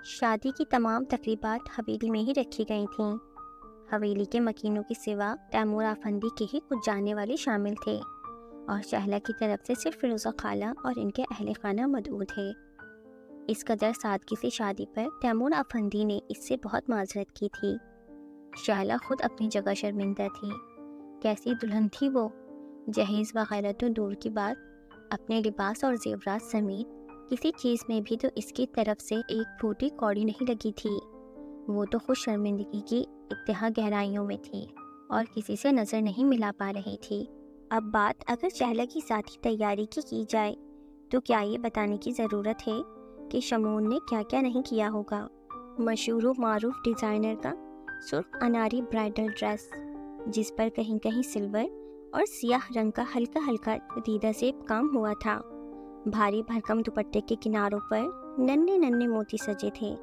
شادی کی تمام تقریبات حویلی میں ہی رکھی گئی تھیں۔ حویلی کے مکینوں کے سوا تیمور افندی کے ہی کچھ جاننے والے شامل تھے، اور شہلا کی طرف سے صرف فیروزہ خالہ اور ان کے اہل خانہ مدعو تھے۔ اس قدر سادگی سے شادی پر تیمور افندی نے اس سے بہت معذرت کی تھی۔ شہلا خود اپنی جگہ شرمندہ تھی۔ کیسی دلہن تھی وہ! جہیز وغیرہ تو دور کی بات، اپنے لباس اور زیورات سمیت کسی چیز میں بھی تو اس کی طرف سے ایک پھوٹی کوڑی نہیں لگی تھی۔ وہ تو خود شرمندگی کی انتہا گہرائیوں میں تھی اور کسی سے نظر نہیں ملا پا رہی تھی۔ اب بات اگر شہلا کی ذاتی تیاری کی جائے تو کیا یہ بتانے کی ضرورت ہے کہ شمعون نے کیا کیا نہیں کیا ہوگا۔ مشہور و معروف ڈیزائنر کا سرخ اناری برائڈل ڈریس، جس پر کہیں کہیں سلور اور سیاہ رنگ کا ہلکا ہلکا دیدہ زیب کام ہوا تھا۔ بھاری بھرکم دوپٹے کے کناروں پر ننھے ننھے موتی سجے تھے۔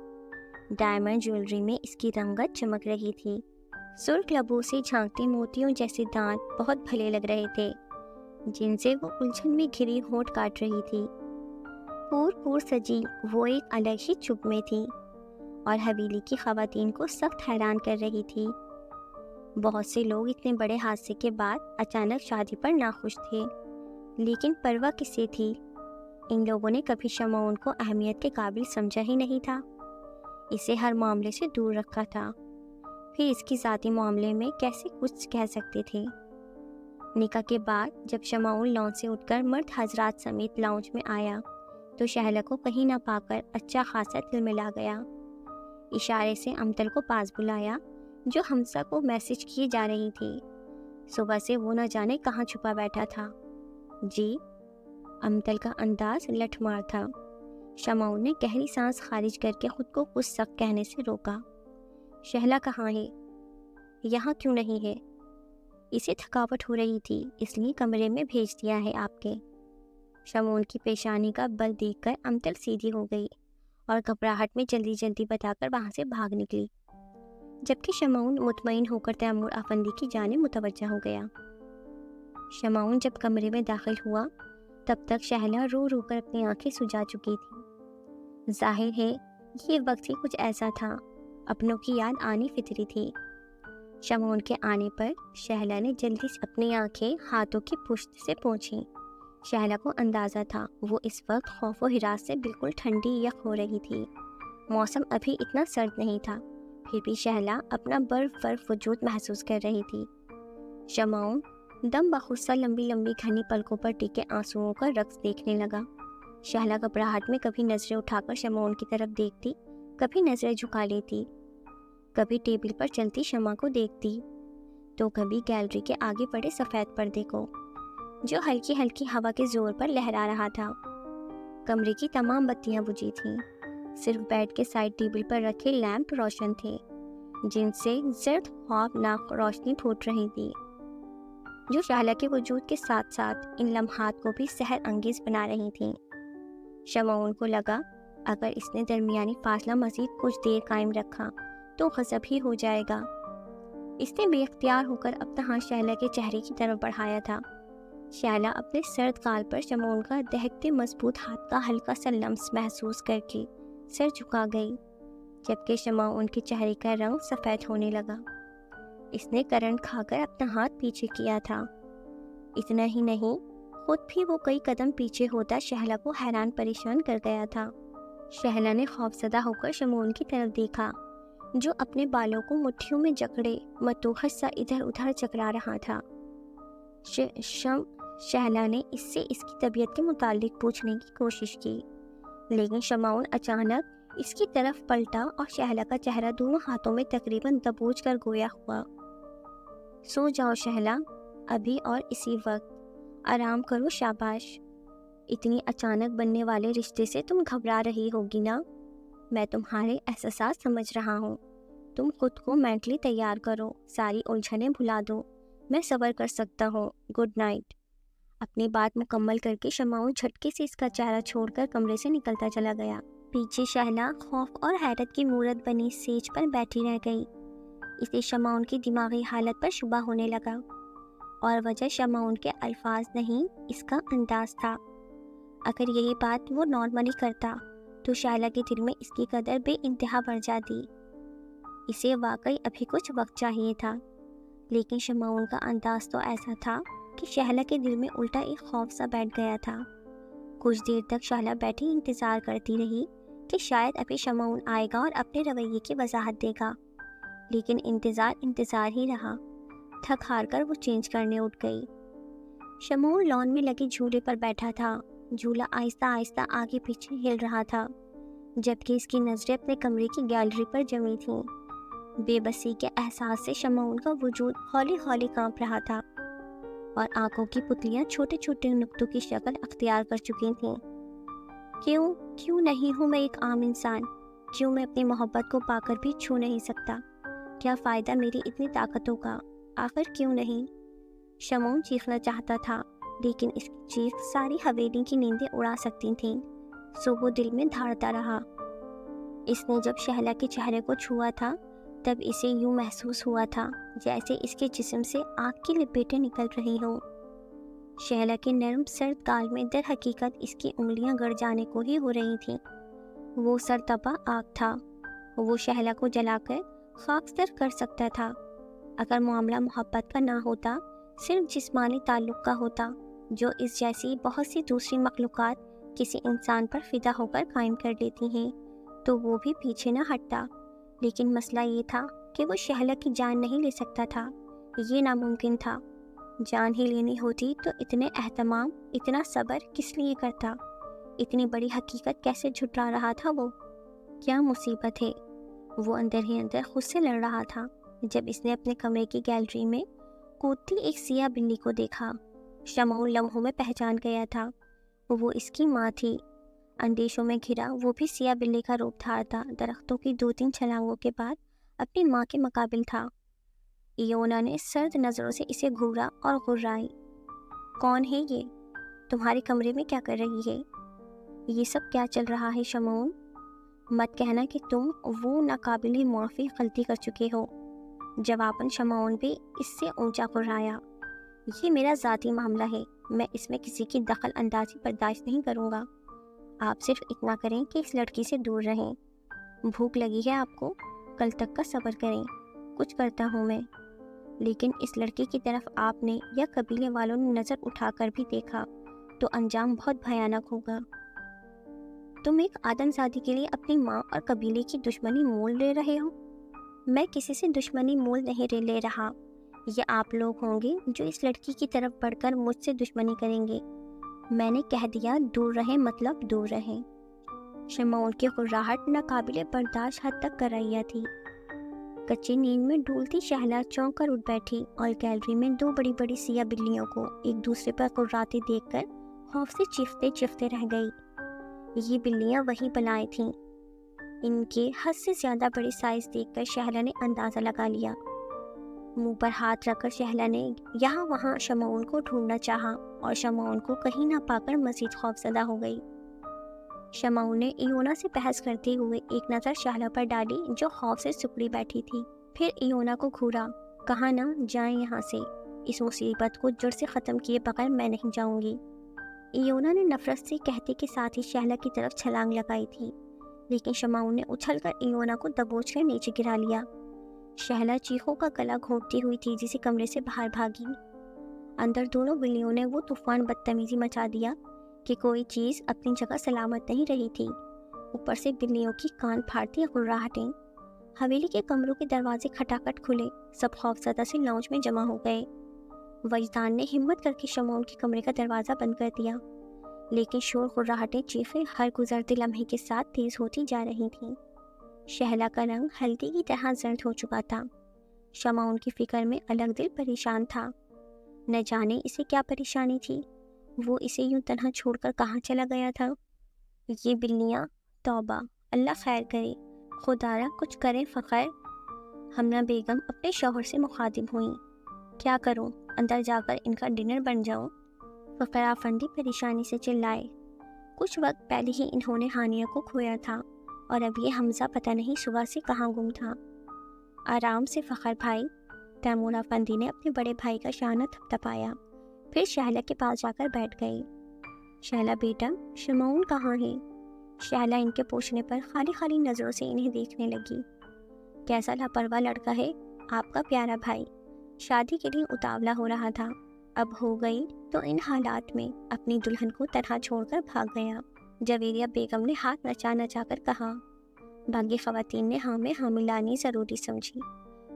ڈائمنڈ جیولری میں اس کی رنگت چمک رہی تھی۔ سرخ لبوں سے جھانکتے موتیوں جیسے دانت بہت بھلے لگ رہے تھے، جن سے وہ الجھن میں گھری ہونٹ کاٹ رہی تھی۔ پور سجی وہ ایک الگ ہی چپ میں تھی اور حویلی کی خواتین کو سخت حیران کر رہی تھی۔ بہت سے لوگ اتنے بڑے حادثے کے بعد اچانک شادی پر ناخوش تھے، لیکن پرواہ کس سے تھی؟ ان لوگوں نے کبھی شمعون کو اہمیت کے قابل سمجھا ہی نہیں تھا، اسے ہر معاملے سے دور رکھا تھا، پھر اس کی ذاتی معاملے میں کیسے کچھ کہہ سکتے تھے؟ نکاح کے بعد جب شمعون لان سے اٹھ کر مرد حضرات سمیت لاؤنج میں آیا تو شہلا کو کہیں نہ پا کر اچھا خاصا دل ملا گیا۔ اشارے سے امتل کو پاس بلایا جو حمزہ کو میسج کیے جا رہی تھی۔ صبح سے وہ نہ جانے کہاں چھپا بیٹھا تھا۔ جی؟ امتل کا انداز لٹھ مار تھا۔ شمعون نے گہری سانس خارج کر کے خود کو کچھ سخت کہنے سے روکا۔ شہلا کہاں ہے؟ یہاں کیوں نہیں ہے؟ اسے تھکاوٹ ہو رہی تھی، اس لیے کمرے میں بھیج دیا ہے آپ کے۔ شمعون کی پیشانی کا بل دیکھ کر امتل سیدھی ہو گئی اور گھبراہٹ میں جلدی جلدی بتا کر وہاں سے بھاگ نکلی، جبکہ شمعون مطمئن ہو کر تیمور افندی کی جانب متوجہ ہو گیا۔ شمعون جب کمرے میں داخل ہوا تب تک شہلا رو رو کر اپنی آنکھیں سجا چکی تھی۔ ظاہر ہے یہ وقت ہی کچھ ایسا تھا، اپنوں کی یاد آنی فطری تھی۔ شمعون کے آنے پر شہلا نے جلدی سے اپنی آنکھیں ہاتھوں کی پشت سے پوچھیں۔ شہلا کو اندازہ تھا وہ اس وقت خوف و ہراس سے بالکل ٹھنڈی یک ہو رہی تھی۔ موسم ابھی اتنا سرد نہیں تھا، پھر بھی شہلا اپنا برف وجود محسوس کر رہی تھی۔ شمعون دم بخود سا لمبی لمبی گھنی پلکوں پر ٹکے آنسوؤں کا رقص دیکھنے لگا۔ شہلا گھبراہٹ میں کبھی نظریں اٹھا کر شمعون کی طرف دیکھتی، کبھی نظریں جھکا لیتی، کبھی ٹیبل پر چلتی شمع کو دیکھتی، تو کبھی گیلری کے آگے پڑے سفید پردے کو جو ہلکی ہلکی ہوا کے زور پر لہرا رہا تھا۔ کمرے کی تمام بتیاں بجھی تھیں، صرف بیڈ کے سائڈ ٹیبل پر رکھے لیمپ روشن تھے، جن سے زرد خوابناک روشنی پھوٹ رہی تھی، جو شہلا کے وجود کے ساتھ ساتھ ان لمحات کو بھی سحر انگیز بنا رہی تھیں۔ شمعون کو لگا اگر اس نے درمیانی فاصلہ مزید کچھ دیر قائم رکھا تو غضب ہی ہو جائے گا۔ اس نے بے اختیار ہو کر اپنا ہاتھ شہلا کے چہرے کی طرف بڑھایا تھا۔ شہلا اپنے سرد گال پر شمعون کا دہکتے مضبوط ہاتھ کا ہلکا سا لمس محسوس کر کے سر جھکا گئی، جبکہ شمعون کے چہرے کا رنگ سفید ہونے لگا۔ اس نے کرنٹ کھا کر اپنا ہاتھ پیچھے کیا تھا۔ اتنا ہی نہیں، خود بھی وہ کئی قدم پیچھے ہوتا شہلا کو حیران پریشان کر گیا تھا۔ شہلا نے خوفزدہ ہو کر شمعون کی طرف دیکھا جو اپنے بالوں کو مٹھیوں میں جکڑے متوحش سا ادھر ادھر چکرا رہا تھا۔ شہلا نے اس سے اس کی طبیعت کے متعلق پوچھنے کی کوشش کی، لیکن شمعون اچانک اس کی طرف پلٹا اور شہلا کا چہرہ دونوں ہاتھوں میں تقریباً دبوچ کر گویا ہوا۔ سو جاؤ شہلا، ابھی اور اسی وقت، آرام کرو، شاباش۔ اتنی اچانک بننے والے رشتے سے تم گھبرا رہی ہوگی نا، میں تمہارے احساسات سمجھ رہا ہوں، تم خود کو مینٹلی تیار کرو، ساری الجھنیں بھلا دو، میں صبر کر سکتا ہوں، گڈ نائٹ۔ اپنی بات مکمل کر کے شمعون جھٹکے سے اس کا چہرہ چھوڑ کر کمرے سے نکلتا چلا گیا۔ پیچھے شہلا خوف اور حیرت کی مورت بنی سیج پر بیٹھی رہ گئی۔ اسے شمعون کی دماغی حالت پر شبہ ہونے لگا، اور وجہ شمعون کے الفاظ نہیں، اس کا انداز تھا۔ اگر یہی بات وہ نارملی کرتا تو شائلہ کے دل میں اس کی قدر بے انتہا بڑھ جاتی۔ اسے واقعی ابھی کچھ وقت چاہیے تھا، لیکن شمعون کا انداز تو ایسا تھا کہ شائلہ کے دل میں الٹا ایک خوف سا بیٹھ گیا تھا۔ کچھ دیر تک شائلہ بیٹھی انتظار کرتی رہی کہ شاید ابھی شمعون آئے گا اور اپنے رویے کی وضاحت دے گا، لیکن انتظار ہی رہا۔ تھک ہار کر وہ چینج کرنے اٹھ گئی۔ شمعون لان میں لگے جھولے پر بیٹھا تھا۔ جھولا آہستہ آہستہ آگے پیچھے ہل رہا تھا، جبکہ اس کی نظریں اپنے کمرے کی گیلری پر جمی تھیں۔ بے بسی کے احساس سے شمعون کا وجود ہولی ہولی کانپ رہا تھا، اور آنکھوں کی پتلیاں چھوٹے چھوٹے نقطوں کی شکل اختیار کر چکی تھیں۔ کیوں نہیں ہوں میں ایک عام انسان؟ کیوں میں اپنی محبت کو پا کر بھی چھو نہیں سکتا؟ کیا فائدہ میری اتنی طاقتوں کا؟ آخر کیوں نہیں؟ شمعون چیخنا چاہتا تھا، لیکن اس کی چیخ ساری حویلی کی نیندیں اڑا سکتی تھیں، سو وہ دل میں دھاڑتا رہا۔ اس نے جب شہلا کے چہرے کو چھوا تھا، تب اسے یوں محسوس ہوا تھا جیسے اس کے جسم سے آگ کی لپیٹیں نکل رہی ہوں۔ شہلا کے نرم سرد گال میں در حقیقت اس کی انگلیاں گڑ جانے کو ہی ہو رہی تھیں۔ وہ سر تپا آگ تھا، وہ شہلا کو جلا کر خاکستر کر سکتا تھا۔ اگر معاملہ محبت کا نہ ہوتا، صرف جسمانی تعلق کا ہوتا، جو اس جیسی بہت سی دوسری مخلوقات کسی انسان پر فدا ہو کر قائم کر لیتی ہیں، تو وہ بھی پیچھے نہ ہٹتا۔ لیکن مسئلہ یہ تھا کہ وہ شہلا کی جان نہیں لے سکتا تھا، یہ ناممکن تھا۔ جان ہی لینی ہوتی تو اتنے اہتمام، اتنا صبر کس لیے کرتا؟ اتنی بڑی حقیقت کیسے جھٹلا رہا تھا وہ؟ کیا مصیبت ہے؟ وہ اندر ہی اندر خود سے لڑ رہا تھا جب اس نے اپنے کمرے کی گیلری میں کودتی ایک سیاہ بلی کو دیکھا۔ شمعون لمحوں میں پہچان گیا تھا، وہ اس کی ماں تھی۔ اندیشوں میں گھرا وہ بھی سیاہ بلی کا روپ دھارتا درختوں کی 2-3 چھلانگوں کے بعد اپنی ماں کے مقابل تھا۔ ایونا نے سرد نظروں سے اسے گھورا اور غرائی۔ کون ہے یہ؟ تمہارے کمرے میں کیا کر رہی ہے؟ یہ سب کیا چل رہا ہے شمعون؟ مت کہنا کہ تم وہ ناقابل معافی غلطی کر چکے ہو۔ جواباً شمعون بھی اس سے اونچا غرایا۔ یہ میرا ذاتی معاملہ ہے، میں اس میں کسی کی دخل اندازی برداشت نہیں کروں گا۔ آپ صرف اتنا کریں کہ اس لڑکی سے دور رہیں۔ بھوک لگی ہے آپ کو؟ کل تک کا صبر کریں، کچھ کرتا ہوں میں۔ لیکن اس لڑکی کی طرف آپ نے یا قبیلے والوں نے نظر اٹھا کر بھی دیکھا تو انجام بہت بھیانک ہوگا۔ تم ایک آدم زادی کے لیے اپنی ماں اور قبیلے کی دشمنی مول لے رہے ہو؟ میں کسی سے دشمنی مول نہیں لے رہا۔ یہ آپ لوگ ہوں گے جو اس لڑکی کی طرف بڑھ کر مجھ سے دشمنی کریں گے۔ میں نے کہہ دیا دور رہیں، مطلب دور رہیں۔ شمعون کی غراہٹ ناقابل برداشت حد تک کر رہی تھی۔ کچی نیند میں ڈولتی شہلا چونک کر اٹھ بیٹھی اور گیلری میں 2 بڑی بڑی سیاہ بلیوں کو ایک دوسرے پر غراتے دیکھ کر خوف سے چیختے رہ گئی۔ یہ بلیاں وہی بلائیں تھیں۔ ان کے حد سے زیادہ بڑی سائز دیکھ کر شہلا نے اندازہ لگا لیا۔ منہ پر ہاتھ رکھ کر شہلا نے یہاں وہاں شمعون کو ڈھونڈنا چاہا اور شمعون کو کہیں نہ پا کر مزید خوفزدہ ہو گئی۔ شمعون نے ایونا سے بحث کرتے ہوئے ایک نظر شہلا پر ڈالی جو خوف سے سکڑی بیٹھی تھی، پھر ایونا کو گھورا۔ کہا نہ جائیں یہاں سے، اس مصیبت کو جڑ سے ختم کیے بغیر میں نہیں جاؤں گی۔ ایونا نے نفرت سے کہتے کے ساتھ ہی شہلا کی طرف چھلانگ لگائی تھی، لیکن شمعون نے اچھل کر ایونا کو دبوچ کر نیچے گرا لیا۔ شہلا چیخوں کا گلا گھونٹتی ہوئی تیزی سے کمرے سے باہر بھاگی۔ اندر دونوں بلیوں نے وہ طوفان بدتمیزی مچا دیا کہ کوئی چیز اپنی جگہ سلامت نہیں رہی تھی۔ اوپر سے بلیوں کی کان پھاڑتی غراہٹیں۔ حویلی کے کمروں کے دروازے کھٹاکھٹ کھلے، سب خوفزدہ سے لاؤنج میں جمع ہو گئے۔ وجدان نے ہمت کر کے شمعون کے کمرے کا دروازہ بند کر دیا، لیکن شور غراہٹیں چیخیں ہر گزرتے لمحے کے ساتھ تیز ہوتی جا رہی تھیں۔ شہلا کا رنگ ہلدی کی طرح زرد ہو چکا تھا۔ شمعون کی فکر میں الگ دل پریشان تھا۔ نہ جانے اسے کیا پریشانی تھی، وہ اسے یوں تنہا چھوڑ کر کہاں چلا گیا تھا۔ یہ بلیاں، توبہ، اللہ خیر کرے، خدا را کچھ کرے فخر۔ حمنہ بیگم اپنے شوہر سے مخاطب ہوئیں۔ کیا کروں، اندر جا کر ان کا ڈنر بن جاؤں؟ فخر آفندی پریشانی سے چلائے۔ کچھ وقت پہلے ہی انہوں نے ہانیہ کو کھویا تھا اور اب یہ حمزہ پتہ نہیں صبح سے کہاں گم تھا۔ آرام سے فخر بھائی، تیمور آفندی نے اپنے بڑے بھائی کا شانہ تھپتھپایا، پھر شہلا کے پاس جا کر بیٹھ گئی۔ شہلا بیٹا، شمعون کہاں ہے؟ شہلا ان کے پوچھنے پر خالی خالی نظروں سے انہیں دیکھنے لگی۔ کیسا لاپرواہ لڑکا ہے آپ کا پیارا بھائی، شادی کے لیے اتاولا ہو رہا تھا، اب ہو گئی تو ان حالات میں اپنی دلہن کو تنہا چھوڑ کر بھاگ گیا۔ جویریہ بیگم نے ہاتھ نچا نچا کر کہا۔ باقی خواتین نے ہاں میں ہاں ملانی ضروری سمجھی۔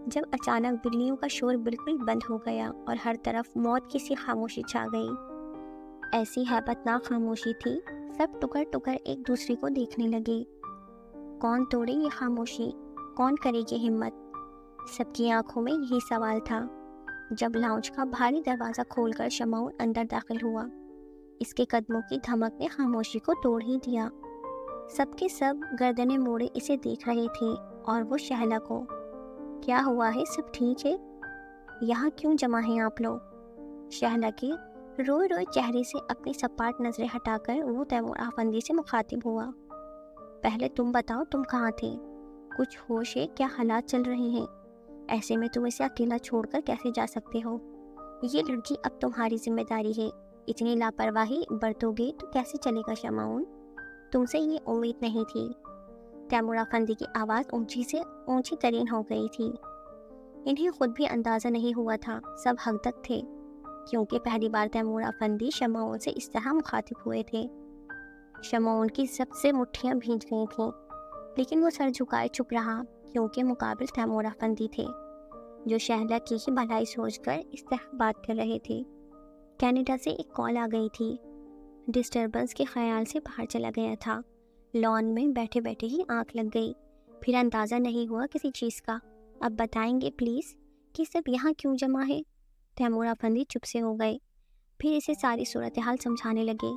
جب اچانک بلیوں کا شور بالکل بند ہو گیا اور ہر طرف موت کی سی خاموشی چھا گئی۔ ایسی ہیبتناک خاموشی تھی، سب ٹکر ٹکر ایک دوسرے کو دیکھنے لگے۔ کون توڑے یہ خاموشی، کون کرے یہ ہمت؟ سب کی آنکھوں میں یہی سوال تھا۔ جب لاؤنج کا بھاری دروازہ کھول کر شمعون اندر داخل ہوا، اس کے قدموں کی دھمک نے خاموشی کو توڑ ہی دیا۔ سب کے سب گردنیں موڑے اسے دیکھ رہے تھے اور وہ شہلا کو۔ کیا ہوا ہے، سب ٹھیک ہے؟ یہاں کیوں جمع ہیں آپ لوگ؟ شہلا کے روئے روئے چہرے سے اپنی سپاٹ نظریں ہٹا کر وہ تیمور آفندی سے مخاطب ہوا۔ پہلے تم بتاؤ، تم کہاں تھے؟ کچھ ہوش ہے؟ کیا حالات چل رہے ہیں؟ ایسے میں تم اسے اکیلا چھوڑ کر کیسے جا سکتے ہو؟ یہ لڑکی اب تمہاری ذمہ داری ہے، اتنی لاپرواہی برتو گے تو کیسے چلے گا شمعون؟ تم سے یہ امید نہیں تھی۔ تیمور آفندی کی آواز اونچی سے اونچی ترین ہو گئی تھی۔ انہیں خود بھی اندازہ نہیں ہوا تھا، سب حق تک تھے، کیونکہ پہلی بار تیمور آفندی شمعون سے اس طرح مخاطب ہوئے تھے۔ شمعون کی سب سے مٹھیاں بھیج گئی تھیں، لیکن وہ سر جھکائے چپ رہا، کیونکہ مقابل تیمور آفندی تھے، جو شہلا کی ہی بھلائی سوچ کر اس طرح بات کر رہے تھے۔ کینیڈا سے ایک کال آ گئی تھی، ڈسٹربنس کے خیال سے باہر چلا گیا تھا۔ لان میں بیٹھے بیٹھے ہی آنکھ لگ گئی، پھر اندازہ نہیں ہوا کسی چیز کا۔ اب بتائیں گے پلیز کہ سب یہاں کیوں جمع ہے؟ تیمور آفندی چپ سے ہو گئے، پھر اسے ساری صورتحال سمجھانے لگے،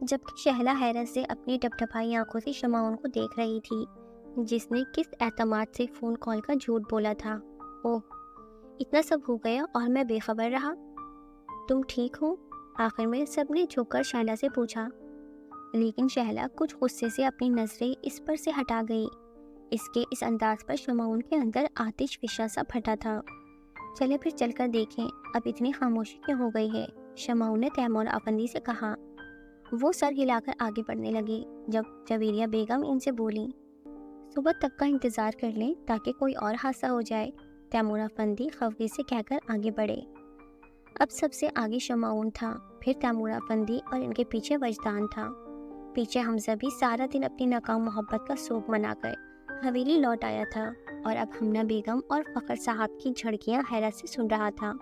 جبکہ شہلا حیرت سے اپنی ٹپٹپائی آنکھوں سے شمعون کو دیکھ رہی تھی، جس نے کس اعتماد سے فون کال کا جھوٹ بولا تھا۔ اوہ، اتنا سب ہو گیا اور میں بے خبر رہا۔ تم ٹھیک ہو؟ آخر میں سب نے جھک کر شہلا سے پوچھا، لیکن شہلا کچھ غصے سے اپنی نظریں اس پر سے ہٹا گئی۔ اس کے اس انداز پر شمعون کے اندر آتش فشاں سا پھٹا تھا۔ چلے پھر چل کر دیکھیں اب اتنی خاموشی کیوں ہو گئی ہے، شمعون نے تیمور آفندی سے کہا۔ وہ سر ہلا کر آگے بڑھنے لگے، جب جویریہ بیگم ان سے بولی، صبح تک کا انتظار کر لیں تاکہ کوئی اور حادثہ ہو جائے۔ تیمور آفندی خفگی سے کہہ کر آگے بڑھے۔ اب سب سے آگے شمعون تھا، پھر تیمور آفندی اور ان کے پیچھے وجدان تھا۔ پیچھے حمزہ بھی سارا دن اپنی ناکام محبت کا سوگ منا کر حویلی لوٹ آیا تھا، اور اب ہمنا بیگم اور فخر صاحب کی جھڑکیاں حیرت سے سن رہا تھا۔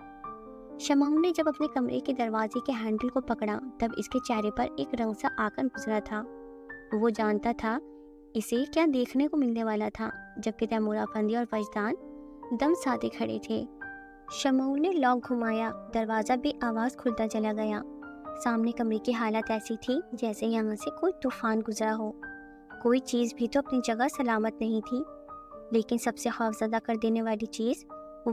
شمعون نے جب اپنے کمرے کے دروازے کے ہینڈل کو پکڑا، تب اس کے چہرے پر ایک رنگ سا آ کر گزرا تھا۔ وہ جانتا تھا اسے کیا دیکھنے کو ملنے والا تھا، جبکہ تیمور آفندی اور وجدان دم سادے کھڑے تھے۔ شمعون نے لاک گھمایا، دروازہ بے آواز کھلتا چلا گیا۔ سامنے کمرے کی حالت ایسی تھی جیسے یہاں سے کوئی طوفان گزرا ہو۔ کوئی چیز بھی تو اپنی جگہ سلامت نہیں تھی، لیکن سب سے خوفزدہ کر دینے والی چیز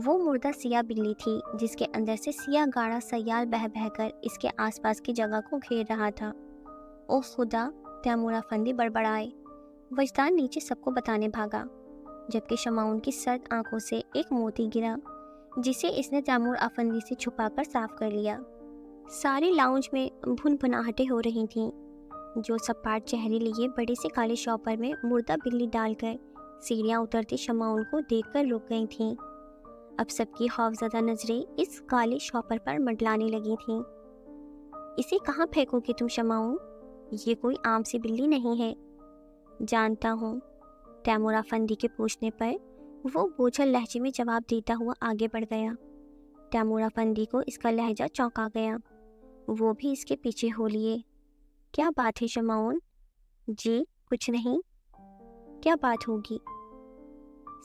وہ مردہ سیاہ بلی تھی، جس کے اندر سے سیاہ گاڑھا سیال بہہ بہہ کر اس کے آس پاس کی جگہ کو گھیر رہا تھا۔ اوہ خدا، تیمور آفندی بڑبڑائے۔ وجدان نیچے سب کو بتانے بھاگا، جبکہ شمعون کی سرد آنکھوں سے ایک موتی گرا، جسے اس نے تیمور آفندی سے چھپا کر صاف کر لیا۔ سارے لاؤنج میں بھن بھناہٹیں ہو رہی تھیں، جو سپاٹ چہرے لیے بڑے سے کالے شاپر میں مردہ بلی ڈال کر سیڑھیاں اترتے شمعون کو دیکھ کر رک گئی تھیں۔ اب سب کی خوفزدہ نظریں اس کالے شاپر پر منڈلانے لگی تھیں۔ اسے کہاں پھینکو گے تم شمعون؟ یہ کوئی عام سی بلی نہیں ہے۔ جانتا ہوں، تیمور آفندی کے پوچھنے پر وہ بوجھل لہجے میں جواب دیتا ہوا آگے بڑھ گیا۔ تیمور آفندی کو اس کا لہجہ چونکا گیا، وہ بھی اس کے پیچھے ہو لیے۔ کیا بات ہے شمعون؟ جی کچھ نہیں۔ کیا بات ہوگی؟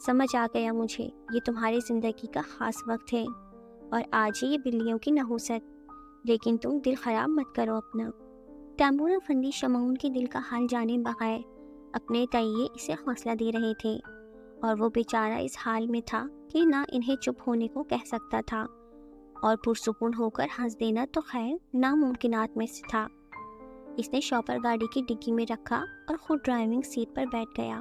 سمجھ آ گیا مجھے، یہ تمہاری زندگی کا خاص وقت ہے اور آج ہی یہ بلیوں کی نحوست، لیکن تم دل خراب مت کرو اپنا۔ تیمور آفندی شمعون کے دل کا حال جانے بغیر اپنے تئیے اسے حوصلہ دے رہے تھے، اور وہ بیچارہ اس حال میں تھا کہ نہ انہیں چپ ہونے کو کہہ سکتا تھا، اور پرسکون ہو کر ہنس دینا تو خیر ناممکنات میں سے تھا۔ اس نے شاپر گاڑی کی ڈگی میں رکھا اور خود ڈرائیونگ سیٹ پر بیٹھ گیا۔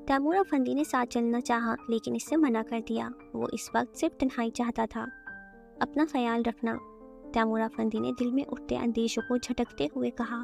تیمور آفندی نے ساتھ چلنا چاہا، لیکن اس سے منع کر دیا۔ وہ اس وقت صرف تنہائی چاہتا تھا۔ اپنا خیال رکھنا، تیمور آفندی نے دل میں اٹھتے اندیشوں کو جھٹکتے ہوئے کہا۔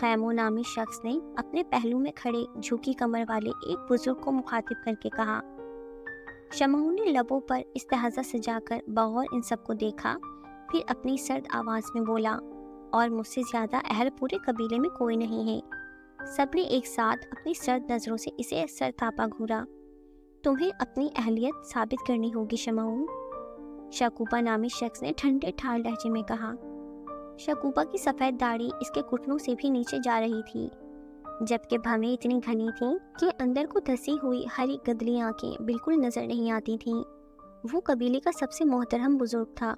خیموں نامی شخص نے اپنے پہلو میں کھڑے جھکی کمر والے ایک بزرگ کو مخاطب کر کے کہا۔ شمعون نے لبوں پر استہزا سجا کر بغور ان سب کو دیکھا، پھر اپنی سرد آواز میں بولا، اور مجھ سے زیادہ اہل پورے قبیلے میں کوئی نہیں ہے۔ سب نے ایک ساتھ اپنی سرد نظروں سے اسے سرتاپا گھورا۔ تمہیں اپنی اہلیت ثابت کرنی ہوگی شمعون، شکوفہ نامی شخص نے ٹھنڈے ٹھار لہجے میں کہا۔ شکوفہ کی سفید داڑھی اس کے گھٹنوں سے بھی نیچے جا رہی تھی، جبکہ بھویں اتنی گھنی تھیں کہ اندر کو دھسی ہوئی ہری گدلی آنکھیں بالکل نظر نہیں آتی تھیں۔ وہ قبیلے کا سب سے محترم بزرگ تھا۔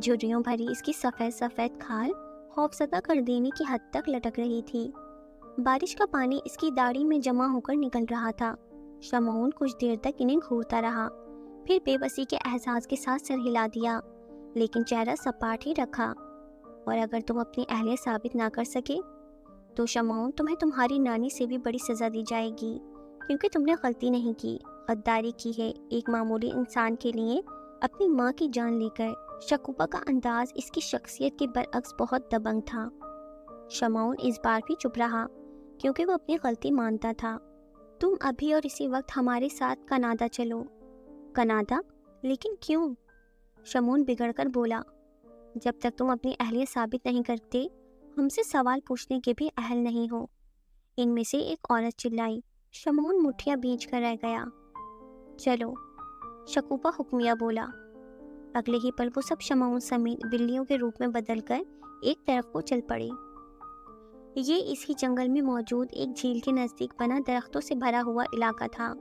جھریوں بھری اس کی سفید سفید کھال خوفزدہ کر دینے کی حد تک لٹک رہی تھی۔ بارش کا پانی اس کی داڑھی میں جمع ہو کر نکل رہا تھا۔ شمعون کچھ دیر تک انہیں گھورتا رہا، پھر بے بسی کے احساس کے ساتھ سر ہلا دیا، لیکن چہرہ سپاٹ ہی رکھا۔ اور اگر تم اپنی اہلیت ثابت نہ کر سکے تو شمعون تمہیں تمہاری نانی سے بھی بڑی سزا دی جائے گی، کیونکہ تم نے غلطی نہیں کی، غداری کی ہے ایک معمولی انسان کے لیے اپنی ماں کی جان لے کر۔ شکوفہ کا انداز اس کی شخصیت کے برعکس بہت دبنگ تھا۔ شمعون اس بار بھی چپ رہا، کیونکہ وہ اپنی غلطی مانتا تھا۔ تم ابھی اور اسی وقت ہمارے ساتھ کناڈا چلو۔ کناڈا؟ لیکن کیوں؟ شمعون بگڑ کر بولا، جب تک تم اپنی اہلیت ثابت نہیں کرتے ہم سے سوال پوچھنے کے بھی اہل نہیں ہو۔ ان میں سے ایک عورت چلائی۔ شمعون مٹھیاں بھیج کر رہ گیا۔ چلو، شکوفہ حکمیہ بولا۔ اگلے ہی پل وہ سب شمعون سمیت بلیوں کے روپ میں بدل کر ایک طرف کو چل پڑے۔ یہ اسی جنگل میں موجود ایک جھیل کے نزدیک بنا درختوں سے بھرا ہوا علاقہ تھا۔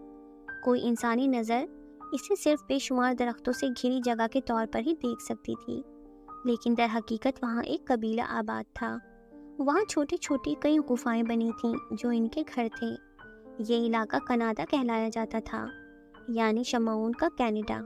کوئی انسانی نظر اسے صرف بے شمار درختوں سے گھری جگہ کے طور پر ہی دیکھ سکتی تھی، لیکن در حقیقت وہاں ایک قبیلہ آباد تھا۔ وہاں چھوٹی چھوٹی کئی غفائیں بنی تھیں جو ان کے گھر تھے۔ یہ علاقہ کناڈا کہلایا جاتا تھا، یعنی شمعون کا کینیڈا۔